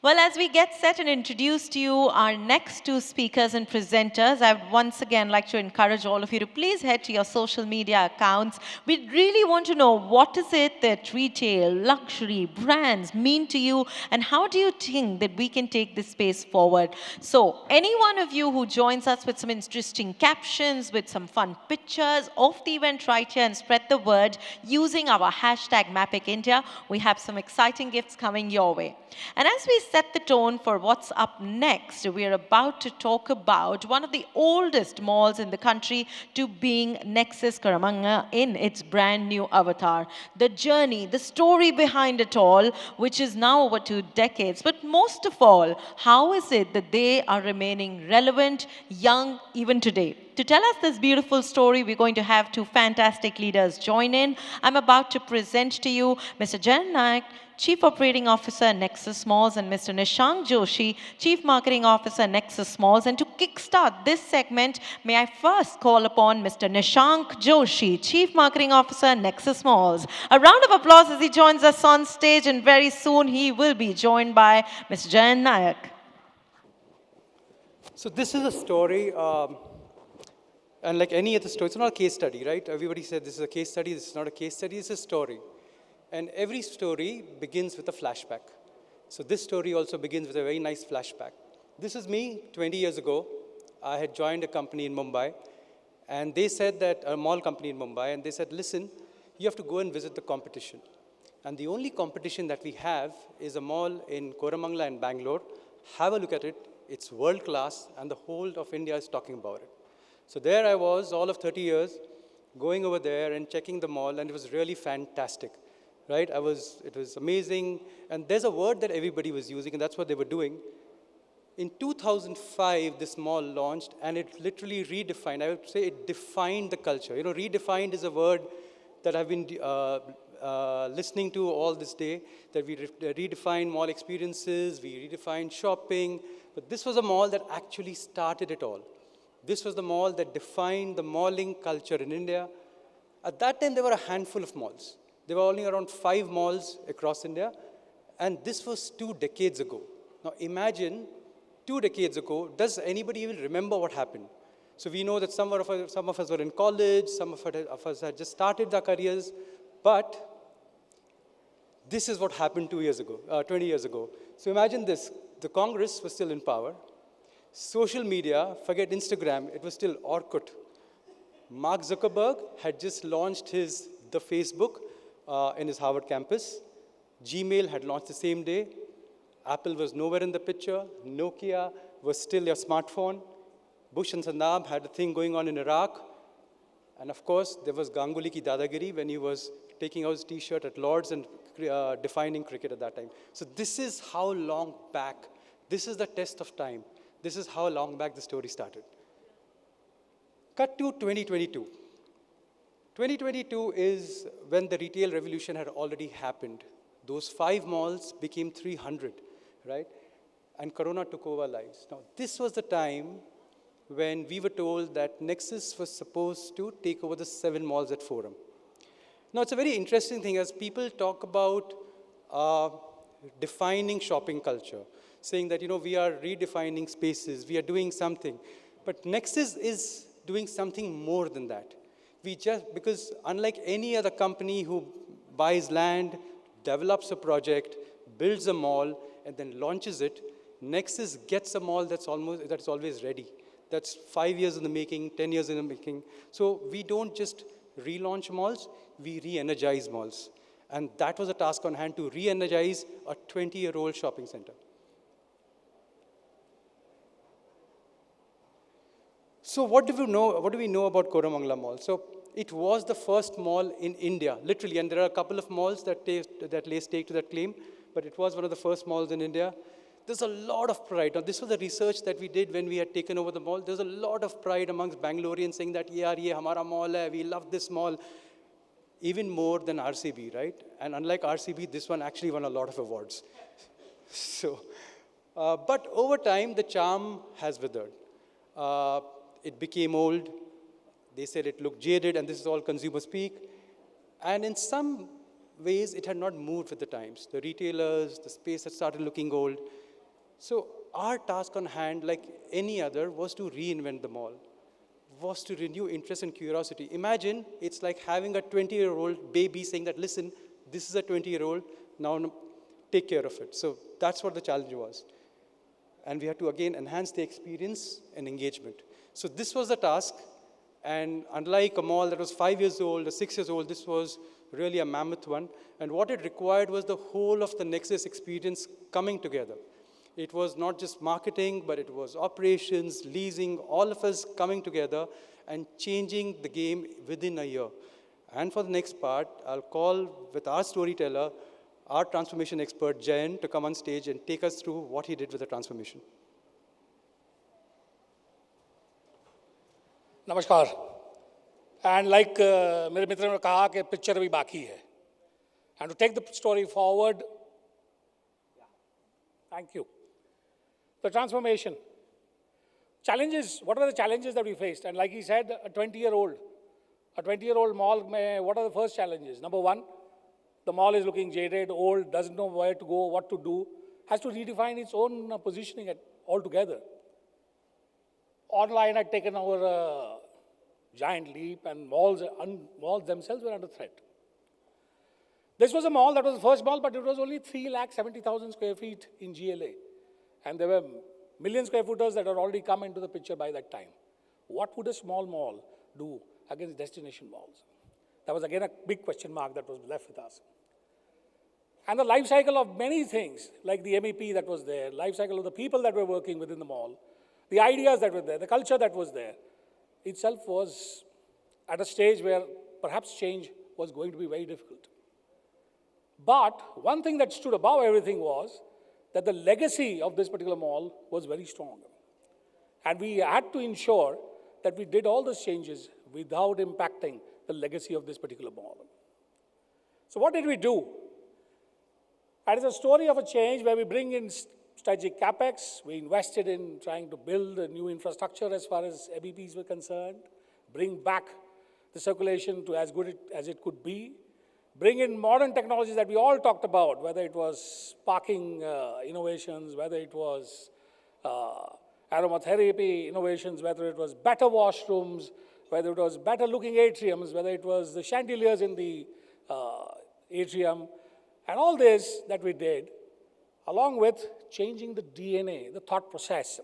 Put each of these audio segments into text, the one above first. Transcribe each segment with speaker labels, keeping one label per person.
Speaker 1: Well, as we get set and introduce to you our next two speakers and presenters, I would once again like to encourage all of you to please head to your social media accounts. We really want to know what is it that retail, luxury, brands mean to you, and how do you think that we can take this space forward? So, any one of you who joins us with some interesting captions, with some fun pictures of the event right here and spread the word using our hashtag #MapicIndia, we have some exciting gifts coming your way. And as we set the tone for what's up next, we are about to talk about one of the oldest malls in the country to being Nexus Koramangala in its brand new avatar. The journey, the story behind it all, which is now over 2 decades. But most of all, how is it that they are remaining relevant, young, even today? To tell us this beautiful story, we're going to have two fantastic leaders join in. I'm about to present to you Mr. Jan Naik, Chief Operating Officer, Nexus Malls, and Mr. Nishank Joshi, Chief Marketing Officer, Nexus Malls. And to kickstart this segment, may I first call upon Mr. Nishank Joshi, Chief Marketing Officer, Nexus Malls. A round of applause as he joins us on stage, and very soon he will be joined by Mr. Jan Naik.
Speaker 2: So this is a story, and like any other story, it's not a case study, right? Everybody said this is a case study. This is not a case study, it's a story. And every story begins with a flashback. So this story also begins with a very nice flashback. This is me 20 years ago. I had joined a company in Mumbai, and they said that, a mall company in Mumbai, and they said, listen, you have to go and visit the competition. And the only competition that we have is a mall in Koramangala and Bangalore. Have a look at it. It's world class, and the whole of India is talking about it. So there I was, all of 30 years, going over there and checking the mall, and it was really fantastic. Right? It was amazing. And there's a word that everybody was using, and that's what they were doing. In 2005, this mall launched, and it literally redefined. I would say it defined the culture. You know, redefined is a word that I've been listening to all this day, that we redefine mall experiences, we redefine shopping. But this was a mall that actually started it all. This was the mall that defined the malling culture in India. At that time, there were a handful of malls. There were only around 5 malls across India, and this was 2 decades ago. Now imagine, 2 decades ago, does anybody even remember what happened? So we know that some of us were in college, some of us had just started their careers, but this is what happened 20 years ago. So imagine this, the Congress was still in power. Social media, forget Instagram, it was still Orkut. Mark Zuckerberg had just launched the Facebook, in his Harvard campus. Gmail had launched the same day. Apple was nowhere in the picture. Nokia was still your smartphone. Bush and Saddam had a thing going on in Iraq. And of course, there was Ganguly ki dadagiri when he was taking out his T-shirt at Lord's and defining cricket at that time. So this is how long back, this is the test of time. This is how long back the story started. Cut to 2022. 2022 is when the retail revolution had already happened. Those 5 malls became 300, right? And Corona took over lives. Now, this was the time when we were told that Nexus was supposed to take over the 7 malls at Forum. Now, it's a very interesting thing as people talk about defining shopping culture, saying that, you know, we are redefining spaces, we are doing something. But Nexus is doing something more than that. Because unlike any other company who buys land, develops a project, builds a mall, and then launches it, Nexus gets a mall that's always ready. That's 5 years in the making, 10 years in the making. So we don't just relaunch malls, we re-energize malls. And that was a task on hand, to re-energize a 20-year-old shopping center. So what do we know about Koramangala Mall? So it was the first mall in India, literally, and there are a couple of malls that lay stake to that claim, but it was one of the first malls in India. There's a lot of pride. Now, this was the research that we did when we had taken over the mall. There's a lot of pride amongst Bangaloreans saying that, yeah, ye hamara mall hai, we love this mall, even more than RCB, right? And unlike RCB, this one actually won a lot of awards. So, but over time, the charm has withered. It became old. They said it looked jaded, and this is all consumer speak. And in some ways, it had not moved with the times. The retailers, the space had started looking old. So our task on hand, like any other, was to reinvent the mall, was to renew interest and curiosity. Imagine it's like having a 20-year-old baby saying that, listen, this is a 20-year-old, now take care of it. So that's what the challenge was. And we had to, again, enhance the experience and engagement. So this was the task. And unlike a mall that was 5 years old or 6 years old, this was really a mammoth one. And what it required was the whole of the Nexus experience coming together. It was not just marketing, but it was operations, leasing, all of us coming together and changing the game within a year. And for the next part, I'll call with our storyteller, our transformation expert, Jayan, to come on stage and take us through what he did with the transformation.
Speaker 3: नमस्कार and like मेरे मित्र ने कहा कि picture अभी बाकी है and to take the story forward thank you the transformation challenges, what are the challenges that we faced? And like he said, a 20-year-old mall, what are the first challenges? Number one, the mall is looking jaded, old, doesn't know where to go, what to do, has to redefine its own positioning altogether. Online had taken over a giant leap, and malls themselves were under threat. This was a mall that was the first mall, but it was only 370,000 square feet in GLA. And there were million square footers that had already come into the picture by that time. What would a small mall do against destination malls? That was again a big question mark that was left with us. And the life cycle of many things, like the MEP that was there, life cycle of the people that were working within the mall, the ideas that were there, the culture that was there, itself was at a stage where perhaps change was going to be very difficult. But one thing that stood above everything was that the legacy of this particular mall was very strong. And we had to ensure that we did all those changes without impacting the legacy of this particular mall. So what did we do? That is a story of a change where we bring in strategic capex. We invested in trying to build a new infrastructure as far as MEPs were concerned, bring back the circulation to as good as it could be, bring in modern technologies that we all talked about, whether it was parking innovations, whether it was aromatherapy innovations, whether it was better washrooms, whether it was better looking atriums, whether it was the chandeliers in the atrium, and all this that we did, along with changing the DNA, the thought process.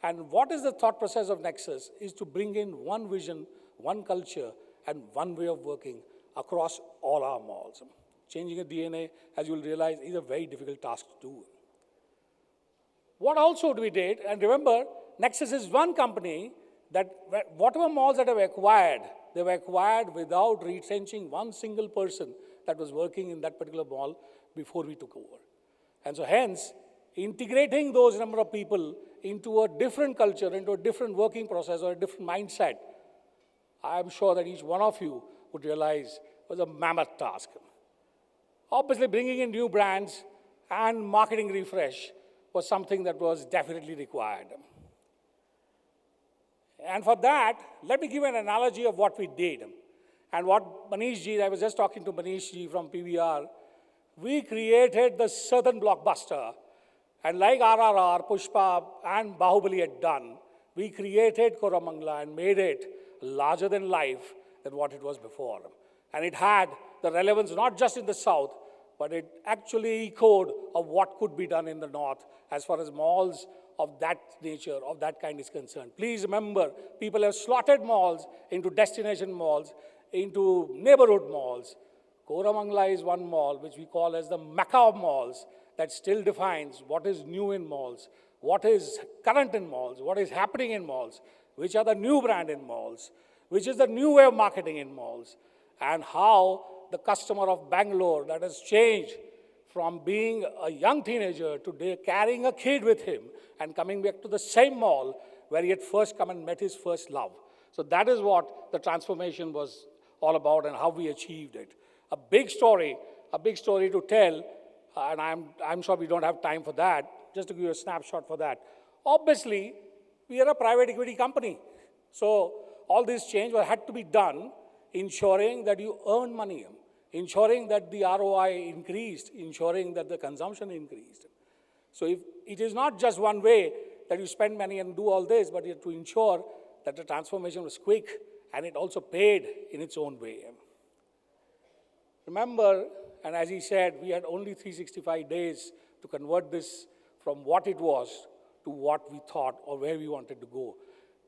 Speaker 3: And what is the thought process of Nexus is to bring in one vision, one culture, and one way of working across all our malls. Changing a DNA, as you will realize, is a very difficult task to do. What also we did, and remember, Nexus is one company that whatever malls that have acquired, they were acquired without retrenching one single person that was working in that particular mall before we took over. And so hence, integrating those number of people into a different culture, into a different working process or a different mindset, I am sure that each one of you would realize was a mammoth task. Obviously, bringing in new brands and marketing refresh was something that was definitely required. And for that, let me give an analogy of what we did. And what Manish ji, I was just talking to Manish ji from PVR, we created the Southern Blockbuster. And like RRR, Pushpa, and Bahubali had done, we created Koramangala and made it larger than life than what it was before. And it had the relevance not just in the south, but it actually echoed of what could be done in the north as far as malls of that nature, of that kind is concerned. Please remember, people have slotted malls into destination malls, into neighborhood malls. Koramangala is one mall which we call as the Mecca of malls that still defines what is new in malls, what is current in malls, what is happening in malls, which are the new brand in malls, which is the new way of marketing in malls, and how the customer of Bangalore that has changed from being a young teenager to carrying a kid with him and coming back to the same mall where he had first come and met his first love. So that is what the transformation was all about and how we achieved it. A big story to tell, and I'm sure we don't have time for that, just to give you a snapshot for that. Obviously, we are a private equity company. So all this change had to be done ensuring that you earn money, ensuring that the ROI increased, ensuring that the consumption increased. So if it is not just one way that you spend money and do all this, but you have to ensure that the transformation was quick and it also paid in its own way. Remember, and as he said, we had only 365 days to convert this from what it was to what we thought or where we wanted to go.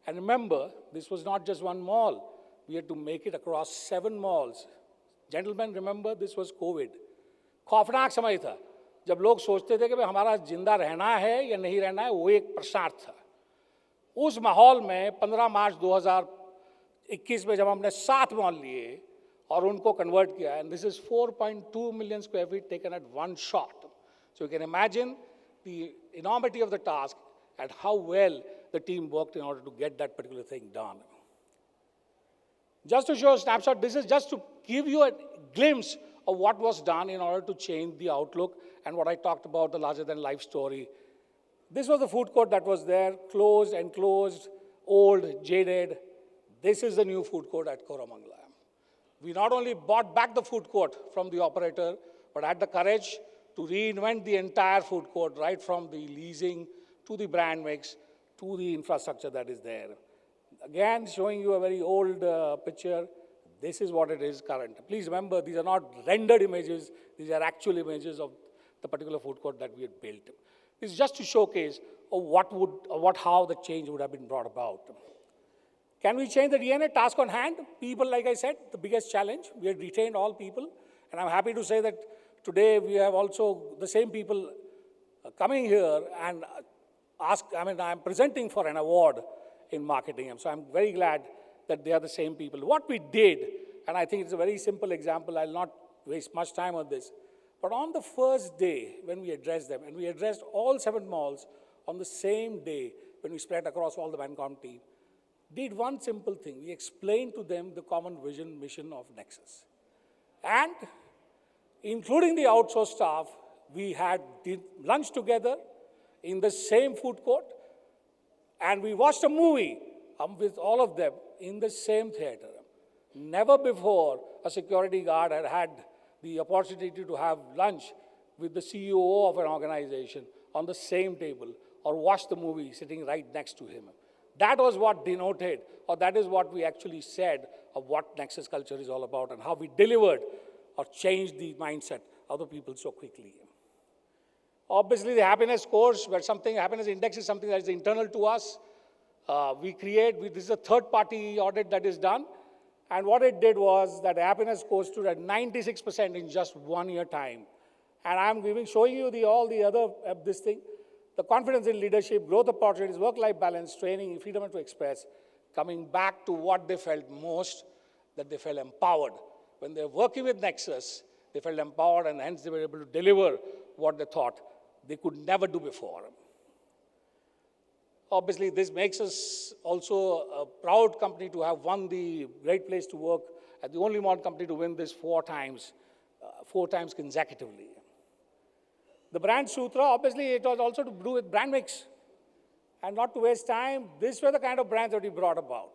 Speaker 3: And remember, this was not just one mall. We had to make it across 7 malls. Gentlemen, remember, this was COVID. खौफनाक समय था जब लोग सोचते थे कि भाई हमारा जिंदा रहना है या नहीं रहना है, वो एक प्रश्नार्थ था. उस माहौल में 15 मार्च 2021 में जब हमने 7 मॉल लिए और उनको कन्वर्ट किया, and this is 4.2 million square feet taken at one shot. So you can imagine the enormity of the task and how well the team worked in order to get that particular thing done. Just to show a snapshot, this is just to give you a glimpse of what was done in order to change the outlook and what I talked about, the larger-than-life story. This was the food court that was there, closed, enclosed, old, jaded. This is the new food court at Koramangala. We not only bought back the food court from the operator, but had the courage to reinvent the entire food court, right from the leasing to the brand mix to the infrastructure that is there. Again, showing you a very old picture. This is what it is current. Please remember, these are not rendered images. These are actual images of the particular food court that we had built. This is just to showcase how the change would have been brought about. Can we change the DNA? Task on hand. People, like I said, the biggest challenge. We had retained all people. And I'm happy to say that today we have also the same people coming here and I'm presenting for an award in marketing. So I'm very glad that they are the same people. What we did, and I think it's a very simple example, I'll not waste much time on this, but on the first day when we addressed them, and we addressed all 7 malls on the same day when we spread across all the Mancom team, did one simple thing. We explained to them the common vision, mission of Nexus. And including the outsourced staff, we did lunch together in the same food court, and we watched a movie with all of them in the same theater. Never before a security guard had had the opportunity to have lunch with the CEO of an organization on the same table or watch the movie sitting right next to him. That was what denoted, or that is what we actually said of what Nexus culture is all about and how we delivered or changed the mindset of the people so quickly. Obviously, the happiness scores, happiness index is something that is internal to us. This is a third-party audit that is done. And what it did was that the happiness score stood at 96% in just 1 year time. And I'm showing you all the other, this thing. The confidence in leadership, growth opportunities, work-life balance, training, freedom to express, coming back to what they felt most, that they felt empowered. When they're working with Nexus, they felt empowered and hence they were able to deliver what they thought they could never do before. Obviously, this makes us also a proud company to have won the Great Place to Work as the only mall company to win this 4 times consecutively. The brand Sutra, obviously, it was also to do with brand mix. And not to waste time, these were the kind of brands that we brought about.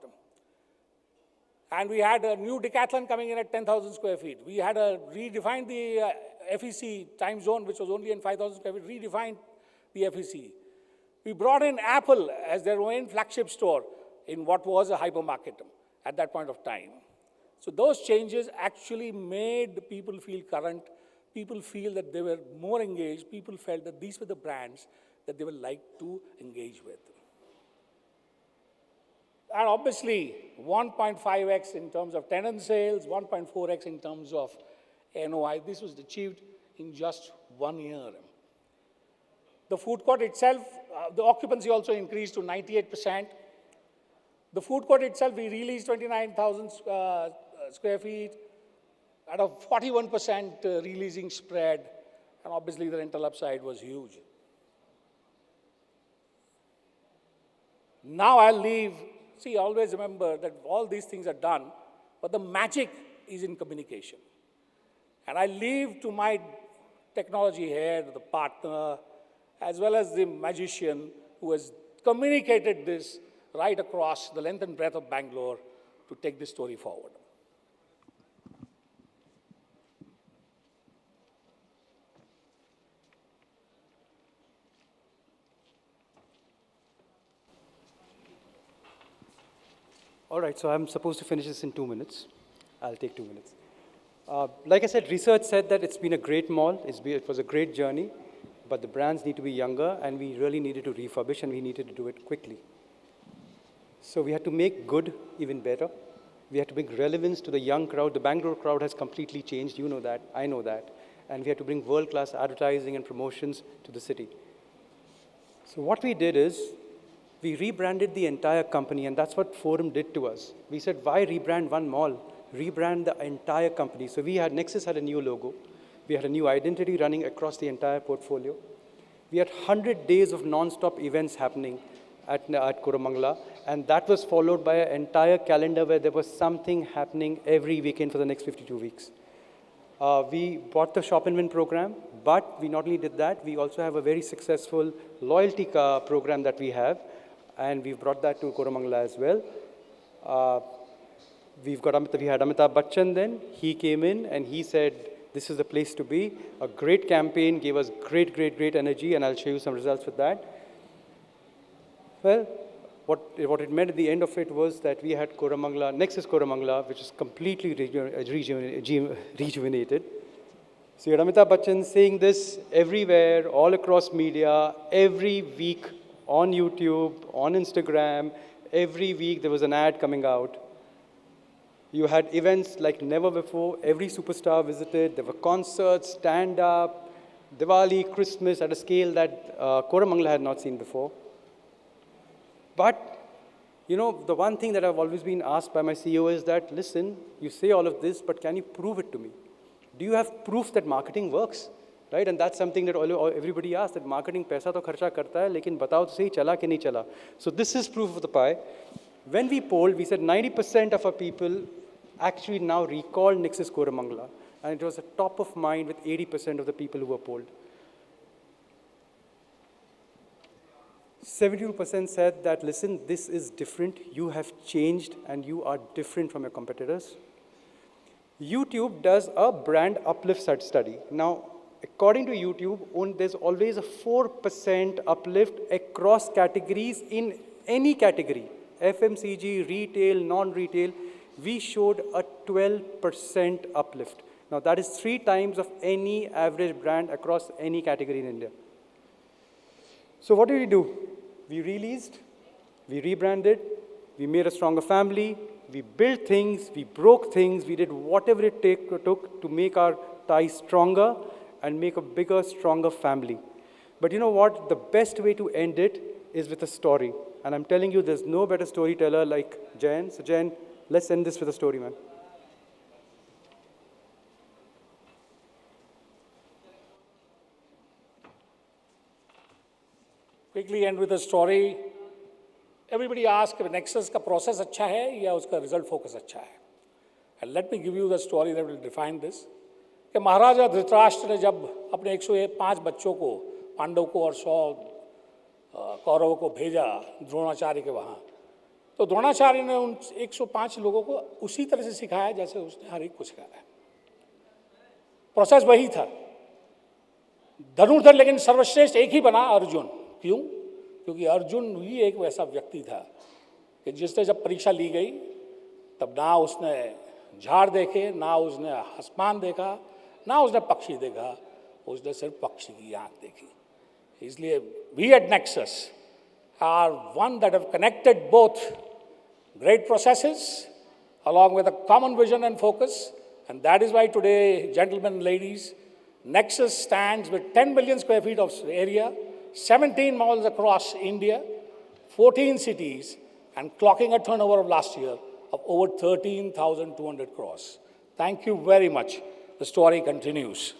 Speaker 3: And we had a new Decathlon coming in at 10,000 square feet. We had redefined the FEC time zone, which was only in 5,000 square feet, redefined the FEC. We brought in Apple as their own flagship store in what was a hypermarket at that point of time. So those changes actually made people feel current. People feel that they were more engaged. People felt that these were the brands that they would like to engage with. And obviously, 1.5x in terms of tenant sales, 1.4x in terms of NOI. This was achieved in just 1 year. The food court itself, the occupancy also increased to 98%. The food court itself, we released 29,000 square feet at a 41% releasing spread. And obviously, the rental upside was huge. Now I'll leave. See, always remember that all these things are done, but the magic is in communication. And I leave to my technology head, the partner, as well as the magician who has communicated this right across the length and breadth of Bangalore to take this story forward.
Speaker 2: All right, so I'm supposed to finish this in 2 minutes. I'll take 2 minutes. Like I said, research said that it's been a great mall. It was a great journey, but the brands need to be younger, and we really needed to refurbish, and we needed to do it quickly. So we had to make good even better. We had to bring relevance to the young crowd. The Bangalore crowd has completely changed. You know that. I know that. And we had to bring world-class advertising and promotions to the city. So what we did is, we rebranded the entire company, and that's what Forum did to us. We said, why rebrand one mall? Rebrand the entire company. So Nexus had a new logo. We had a new identity running across the entire portfolio. We had 100 days of non-stop events happening at Koramangala, and that was followed by an entire calendar where there was something happening every weekend for the next 52 weeks. We bought the Shop and Win program, but we not only did that, we also have a very successful loyalty program that we have, and we've brought that to Koramangala as well. We had Amitabh Bachchan then. He came in and he said, this is the place to be. A great campaign, gave us great energy, and I'll show you some results with that. Well, what it meant at the end of it was that we had Koramangala, Nexus Koramangala, which is completely rejuvenated. So you had Amitabh Bachchan saying this everywhere, all across media, every week on YouTube, on Instagram, every week there was an ad coming out. You had events like never before. Every superstar visited. There were concerts, stand-up, Diwali, Christmas at a scale that Koramangala had not seen before. But, you know, the one thing that I've always been asked by my CEO is that, listen, you say all of this, but can you prove it to me? Do you have proof that marketing works? Right? And that's something that everybody asks, that marketing paisa to kharcha karta hai, lekin batao to sahi chala ke nahi chala. So this is proof of the pie. When we polled, we said 90% of our people actually now recall Nexus Koramangala, and it was a top of mind with 80% of the people who were polled. 72% said that, listen, this is different, you have changed, and you are different from your competitors. YouTube does a brand uplift study. Now, according to YouTube, there's always a 4% uplift across categories in any category. FMCG, retail, non-retail, we showed a 12% uplift. Now, that is 3 times of any average brand across any category in India. So what did we do? We released, we rebranded, we made a stronger family, we built things, we broke things, we did whatever it took to make our ties stronger and make a bigger, stronger family. But you know what? The best way to end it is with a story. And I'm telling you, there's no better storyteller like Jayan. So Jayan, let's end this with a story, man.
Speaker 3: Quickly end with a story. Everybody asks if Nexus का process अच्छा है या उसका result focus अच्छा है. And let me give you the story that will define this. कि महाराजा धृतराष्ट्र ने जब अपने 105 बच्चों को, पांडव को और 100 कौरवों को भेजा द्रोणाचार्य के वहाँ, तो द्रोणाचार्य ने उन 105 लोगों को उसी तरह से सिखाया जैसे उसने हर एक को सिखाया. प्रोसेस वही था. धनुर्धर लेकिन सर्वश्रेष्ठ एक ही बना, अर्जुन. क्यों? क्योंकि अर्जुन ही एक वैसा व्यक्ति था कि जिसने जब परीक्षा ली गई तब ना उसने झाड़ देखे, ना उसने आसमान देखा, ना उसने पक्षी देखा, उसने सिर्फ पक्षी की आंख देखी. इसलिए we at Nexus are one that have connected both great processes along with a common vision and focus, and that is why today, gentlemen and ladies, Nexus stands with 10 million square feet of area, 17 malls across India, 14 cities, and clocking a turnover of last year of over 13,200 crores. Thank you very much. The story continues.